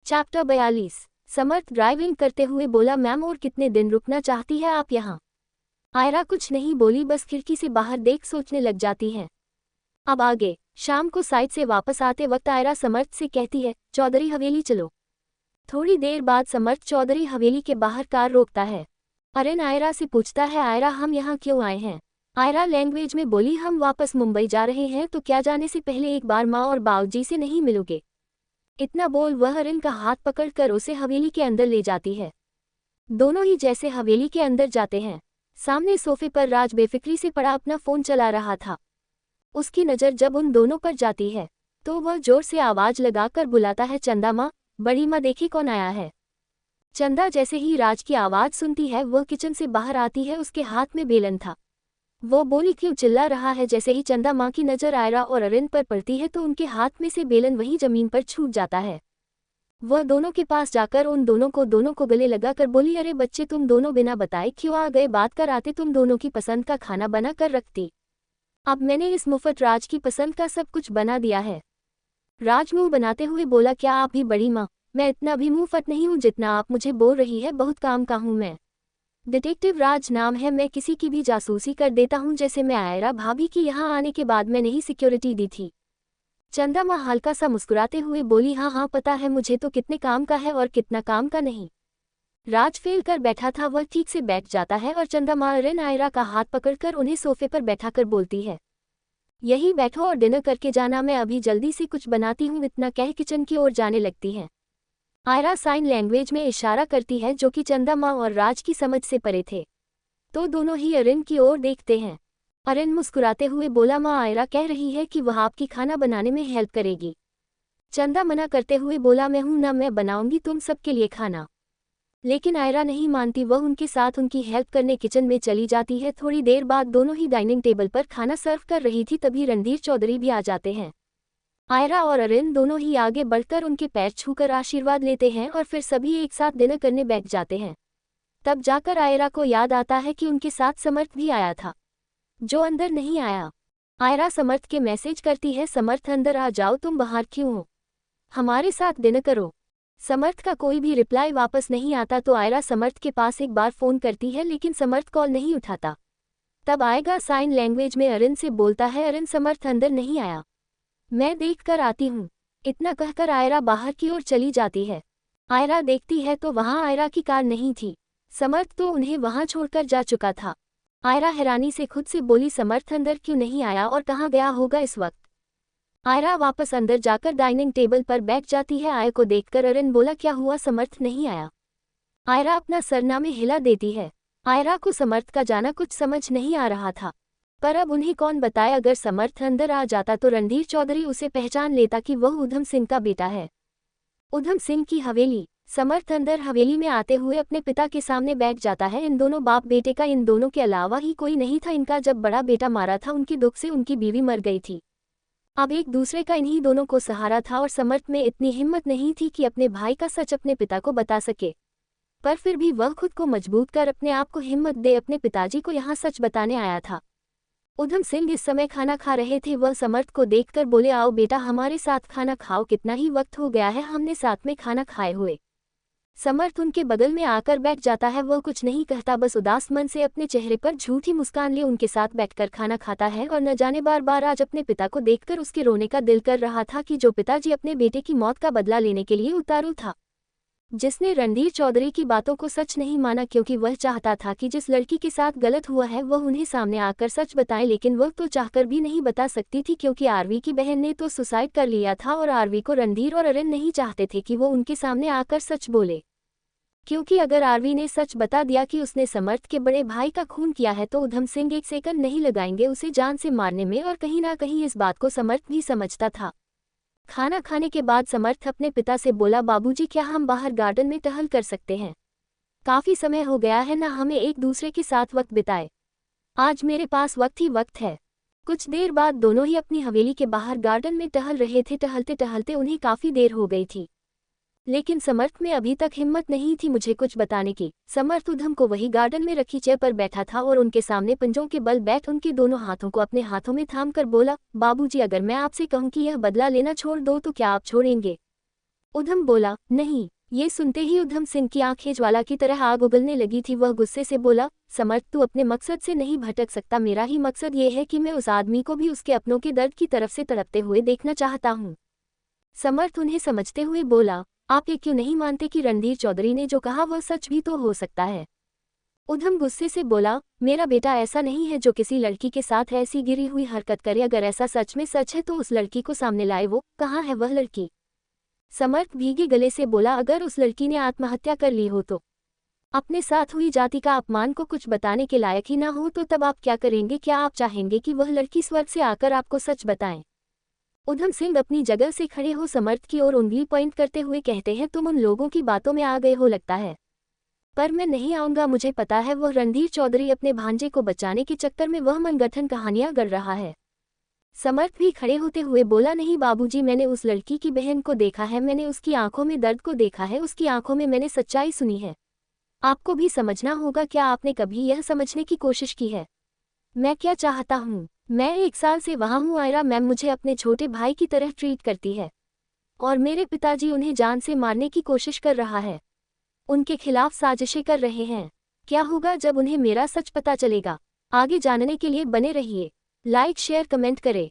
Chapter 42। समर्थ driving करते हुए बोला, मैम और कितने दिन रुकना चाहती है आप यहाँ? आयरा कुछ नहीं बोली, बस खिड़की से बाहर देख सोचने लग जाती है। अब आगे शाम को साइड से वापस आते वक्त आयरा समर्थ से कहती है, चौधरी हवेली चलो। थोड़ी देर बाद समर्थ चौधरी हवेली के बाहर कार रोकता है। अरिन आयरा से पूछता है, आयरा हम यहाँ क्यों आए हैं? आयरा लैंग्वेज में बोली, हम वापस मुंबई जा रहे हैं, तो क्या जाने से पहले एक बार माँ और बाबूजी से नहीं मिलोगे? इतना बोल वह अरिन का हाथ पकड़कर उसे हवेली के अंदर ले जाती है। दोनों ही जैसे हवेली के अंदर जाते हैं, सामने सोफे पर राज बेफिक्री से पड़ा अपना फोन चला रहा था। उसकी नज़र जब उन दोनों पर जाती है तो वह जोर से आवाज लगाकर बुलाता है, चंदा माँ, बड़ी माँ देखी कौन आया है। चंदा जैसे ही राज की आवाज सुनती है वह किचन से बाहर आती है, उसके हाथ में बेलन था। वो बोली, क्यों चिल्ला रहा है? जैसे ही चंदा माँ की नज़र आयरा और अरिन पर पड़ती है तो उनके हाथ में से बेलन वहीं जमीन पर छूट जाता है। वह दोनों के पास जाकर उन दोनों को गले लगाकर बोली, अरे बच्चे, तुम दोनों बिना बताए क्यों आ गए? बात कर आते, तुम दोनों की पसंद का खाना बना कर रखती। अब मैंने इस मुफ्त राज की पसंद का सब कुछ बना दिया है। राज मुंह बनाते हुए बोला, क्या आप भी बड़ी माँ? मैं इतना भी मुफ्त नहीं हूँ जितना आप मुझे बोल रही है, बहुत काम का हूँ मैं। डिटेक्टिव राज नाम है, मैं किसी की भी जासूसी कर देता हूँ, जैसे मैं आयरा भाभी की यहाँ आने के बाद मैंने ही सिक्योरिटी दी थी। चंदा माँ हल्का सा मुस्कुराते हुए बोली, हाँ हाँ पता है मुझे तो कितने काम का है और कितना काम का नहीं। राज फेल कर बैठा था, वह ठीक से बैठ जाता है और चंदा माँ अरिन आयरा का हाथ पकड़कर उन्हें सोफे पर बैठाकर बोलती है, यही बैठो और डिनर करके जाना, मैं अभी जल्दी से कुछ बनाती हूँ। इतना कह किचन की ओर जाने लगती है। आयरा साइन लैंग्वेज में इशारा करती है जो कि चंदा माँ और राज की समझ से परे थे, तो दोनों ही अरिन की ओर देखते हैं। अरिन मुस्कुराते हुए बोला, माँ आयरा कह रही है कि वह आपकी खाना बनाने में हेल्प करेगी। चंदा मना करते हुए बोला, मैं हूं ना, मैं बनाऊंगी तुम सबके लिए खाना। लेकिन आयरा नहीं मानती, वह उनके साथ उनकी हेल्प करने किचन में चली जाती है। थोड़ी देर बाद दोनों ही डाइनिंग टेबल पर खाना सर्व कर रही थी, तभी रणधीर चौधरी भी आ जाते हैं। आयरा और अरिन दोनों ही आगे बढ़कर उनके पैर छूकर आशीर्वाद लेते हैं और फिर सभी एक साथ डिनर करने बैठ जाते हैं। तब जाकर आयरा को याद आता है कि उनके साथ समर्थ भी आया था, जो अंदर नहीं आया। आयरा समर्थ के मैसेज करती है, समर्थ अंदर आ जाओ, तुम बाहर क्यों हो? हमारे साथ डिनर करो। समर्थ का कोई भी रिप्लाई वापस नहीं आता, तो आयरा समर्थ के पास एक बार फोन करती है, लेकिन समर्थ कॉल नहीं उठाता। तब आएगा साइन लैंग्वेज में अरिन से बोलता है, अरिन समर्थ अंदर नहीं आया, मैं देख कर आती हूँ। इतना कहकर आयरा बाहर की ओर चली जाती है। आयरा देखती है तो वहाँ आयरा की कार नहीं थी, समर्थ तो उन्हें वहाँ छोड़कर जा चुका था। आयरा हैरानी से खुद से बोली, समर्थ अंदर क्यों नहीं आया और कहाँ गया होगा इस वक्त? आयरा वापस अंदर जाकर डाइनिंग टेबल पर बैठ जाती है। आय को देखकर अरिन बोला, क्या हुआ, समर्थ नहीं आया? आयरा अपना सरनामे हिला देती है। आयरा को समर्थ का जाना कुछ समझ नहीं आ रहा था, पर अब उन्हें कौन बताए, अगर समर्थ अंदर आ जाता तो रणधीर चौधरी उसे पहचान लेता कि वह उधम सिंह का बेटा है। उधम सिंह की हवेली। समर्थ अंदर हवेली में आते हुए अपने पिता के सामने बैठ जाता है। इन दोनों बाप बेटे का इन दोनों के अलावा ही कोई नहीं था। इनका जब बड़ा बेटा मारा था, उनके दुख से उनकी बीवी मर गई थी। अब एक दूसरे का इन्हीं दोनों को सहारा था और समर्थ में इतनी हिम्मत नहीं थी कि अपने भाई का सच अपने पिता को बता सके, पर फिर भी वह खुद को मजबूत कर अपने आप को हिम्मत दे अपने पिताजी को यहाँ सच बताने आया था। उधम सिंह इस समय खाना खा रहे थे। वह समर्थ को देखकर बोले, आओ बेटा हमारे साथ खाना खाओ, कितना ही वक्त हो गया है हमने साथ में खाना खाए हुए। समर्थ उनके बगल में आकर बैठ जाता है। वह कुछ नहीं कहता, बस उदास मन से अपने चेहरे पर झूठी मुस्कान लिए उनके साथ बैठकर खाना खाता है। और न जाने बार बार आज अपने पिता को देखकर उसके रोने का दिल कर रहा था कि जो पिताजी अपने बेटे की मौत का बदला लेने के लिए उतारू था, जिसने रणधीर चौधरी की बातों को सच नहीं माना, क्योंकि वह चाहता था कि जिस लड़की के साथ गलत हुआ है वह उन्हें सामने आकर सच बताए, लेकिन वह तो चाहकर भी नहीं बता सकती थी, क्योंकि आरवी की बहन ने तो सुसाइड कर लिया था और आरवी को रणधीर और अरिन नहीं चाहते थे कि वो उनके सामने आकर सच बोले, क्योंकि अगर आरवी ने सच बता दिया कि उसने समर्थ के बड़े भाई का खून किया है तो उधम सिंह एक सेकंड नहीं लगाएंगे उसे जान से मारने में, और कहीं ना कहीं इस बात को समर्थ भी समझता था। खाना खाने के बाद समर्थ अपने पिता से बोला, बाबूजी क्या हम बाहर गार्डन में टहल कर सकते हैं? काफी समय हो गया है ना हमें एक दूसरे के साथ वक्त बिताए, आज मेरे पास वक्त ही वक्त है। कुछ देर बाद दोनों ही अपनी हवेली के बाहर गार्डन में टहल रहे थे। टहलते टहलते उन्हें काफी देर हो गई थी, लेकिन समर्थ में अभी तक हिम्मत नहीं थी मुझे कुछ बताने की। समर्थ उधम को वही गार्डन में रखी चेयर पर बैठा था और उनके सामने पंजों के बल बैठ उनके दोनों हाथों को अपने हाथों में थाम कर बोला, बाबूजी अगर मैं आपसे कहूं कि यह बदला लेना छोड़ दो तो क्या आप छोड़ेंगे? उधम बोला, नहीं। ये सुनते ही उधम सिंह की आंखें ज्वाला की तरह आग उगलने लगी थी। वह गुस्से से बोला, समर्थ तू अपने मकसद से नहीं भटक सकता। मेरा ही मकसद ये है कि मैं उस आदमी को भी उसके अपनों के दर्द की तरफ से तड़पते हुए देखना चाहता हूँ। समर्थ उन्हें समझते हुए बोला, आप ये क्यों नहीं मानते कि रणधीर चौधरी ने जो कहा वह सच भी तो हो सकता है। उधम गुस्से से बोला, मेरा बेटा ऐसा नहीं है जो किसी लड़की के साथ ऐसी गिरी हुई हरकत करे। अगर ऐसा सच में सच है तो उस लड़की को सामने लाए। वो कहाँ है वह लड़की? समर्थ भीगे गले से बोला, अगर उस लड़की ने आत्महत्या कर ली हो तो अपने साथ हुई जाति का अपमान को कुछ बताने के लायक ही ना हो तो तब आप क्या करेंगे? क्या आप चाहेंगे कि वह लड़की स्वर्ग से आकर आपको सच बताए? उधम सिंह अपनी जगह से खड़े हो समर्थ की ओर उंगली पॉइंट करते हुए कहते हैं, तुम उन लोगों की बातों में आ गए हो लगता है, पर मैं नहीं आऊंगा। मुझे पता है वह रणधीर चौधरी अपने भांजे को बचाने के चक्कर में वह मनगढ़ंत कहानियां गढ़ रहा है। समर्थ भी खड़े होते हुए बोला, नहीं बाबूजी, मैंने उस लड़की की बहन को देखा है। मैंने उसकी आंखों में दर्द को देखा है। उसकी आंखों में मैंने सच्चाई सुनी है। आपको भी समझना होगा। क्या आपने कभी यह समझने की कोशिश की है मैं क्या चाहता हूँ? मैं 1 साल से वहाँ हूँ। आयरा मैम मुझे अपने छोटे भाई की तरह ट्रीट करती है और मेरे पिताजी उन्हें जान से मारने की कोशिश कर रहा है। उनके खिलाफ साजिशें कर रहे हैं। क्या होगा जब उन्हें मेरा सच पता चलेगा? आगे जानने के लिए बने रहिए। लाइक शेयर कमेंट करें।